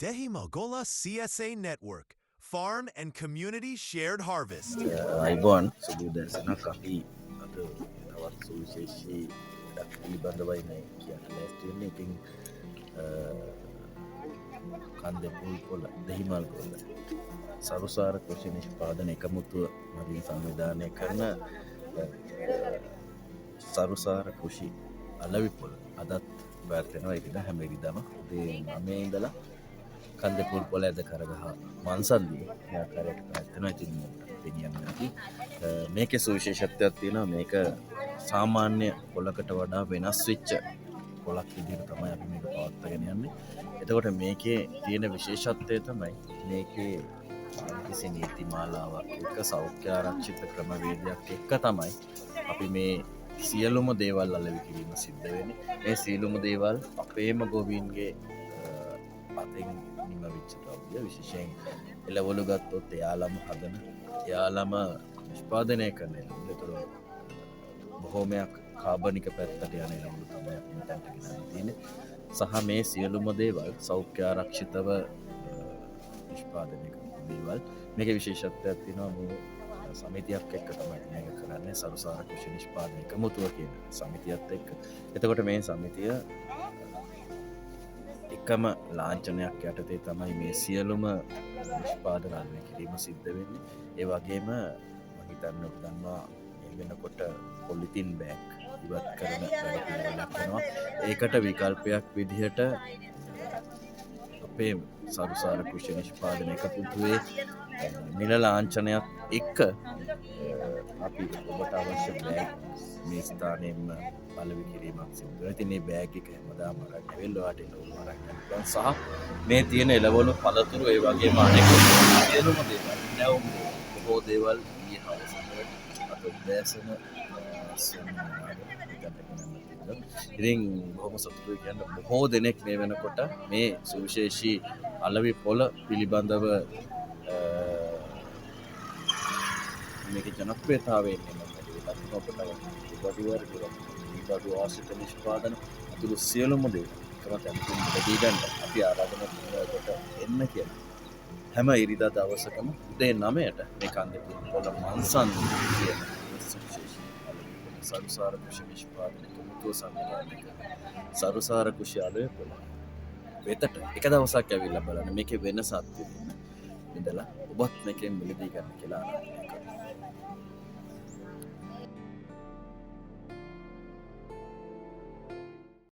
Dehimagola CSA Network, Farm and Community Shared Harvest. අයිබෝන් සුබ දැසනක් අපි අද තවත් සුවිශේෂී වැඩක් පිළිබඳවයි මේ කියන්න ලෑස්තිවෙන්නේ. ඉතින් කන්ද පුල් කොළ දෙහිමල් කොළ සරුසාර කෘෂි නිෂ්පාදන එකමුතුව මගින් සංවිධානය කරන සරුසාර කෘෂි අලවි පොළ අදත් පැවැත්වෙනවා. ඉතින් හැම ඉරිදම උදේ 9 ඉඳලා කන්ද පුල් පොළ ඇද කරගහ මන්සන්දී ආකාරයට පැවැත්වෙනවා. ඉතින් පෙනියන්න ඇති මේකේ සුවිශේෂත්වයක් තියෙනවා. මේක සාමාන්‍ය පොළකට වඩා වෙනස් වෙච්ච පොළක් විදිහට තමයි අපි මේක පවත්වාගෙන යන්නේ. එතකොට මේකේ තියෙන විශේෂත්වය තමයි මේකේ කිසි නීති මාලාවක් එක්ක සෞඛ්‍ය ආරක්ෂිත ක්‍රමවේදයක් එක්ක තමයි අපි මේ සියලුම දේවල් අලෙවි කිරීම සිද්ධ වෙන්නේ. මේ සියලුම දේවල් අපේම ගොවීන්ගේ අතින් නිම වෙච්ච ද්‍රව්‍ය. විශේෂයෙන් එළවලු ගත්තොත් එයාලම හදන එයාලම නිෂ්පාදනය කරන එළවලු. ඒතර බොහෝමයක් කාබනික පැත්තට යන එළවලු තමයි අපි මෙතනට ගෙනල්ලා තියෙන්නේ. සහ මේ සියලුම දේවල් සෞඛ්‍ය ආරක්ෂිතව නිෂ්පාදනය කරන දේවල්. මේකේ විශේෂත්වයක් තියෙනවා. මේ සමිතියක් එක්ක තමයි මේක කරන්නේ. සරුසාර කෘෂි නිෂ්පාදන එකමුතුව කියන සමිතියත් එක්ක. එතකොට මේ සමිතිය එකම ලාංඡනයක් යටතේ තමයි මේ සියලුම නිෂ්පාදන අලෙවි කිරීම සිද්ධ වෙන්නේ. ඒ වගේම මම හිතන්නේ ඔබ දන්නවා මේ වෙනකොට පොලිතින් බෑග් ඉවත් කරන වැඩ පිළිවෙලක් වෙනවා. ඒකට විකල්පයක් විදිහට අපේ සරුසාර කෘෂි නිෂ්පාදන එකමුතුවේ මිල ලාංඡනයක් එක්ක අපි ඔබට අවශ්‍ය බෑග් මේ ස්ථානයෙන්ම අලෙවි කිරීමක් සිදු වෙනවා. ඉතින් මේ බෑග් එක හැමදාම අරන් ඇවිල්ලා වාට එළවලු අරන් යනවා. සහ මේ තියෙන එළවලු පළතුරු ඒ වගේම අනෙකුත් සියලුම දේවල් නැවුම් බොහෝ දේවල් ඊයේ හවස අද උදෑසන ඉතින් බොහොම සතුටුයි කියන්න බොහෝ දෙනෙක් මේ වෙනකොට මේ සුවිශේෂී අලෙවි පොළ පිළිබඳව මේක ජනප්‍රියතාවයෙන් බඩු ආශ්‍රිත නිෂ්පාදන අතුරු සියලුම දේවල් එකම තැනකින් ලැබී ගන්න අපි ආරාධනා කරනකොට එන්න කියලා. හැම ඉරිදා දවසකම උදේ 9ට මේ කන්දේ පොළ මන්සන් කියන සුවිශේෂී සරුසාර කෘෂි නිෂ්පාදන එකමුතුව සංවිධානය කරන සරුසාර කෘෂි අලෙවි පොළ වෙතට එක දවසක් ඇවිල්ලා බලන්න මේකේ වෙනසක් තියෙනවා. ඉඳලා ඔබත් මේකෙන් මිලදී ගන්න කියලා ආරාධනා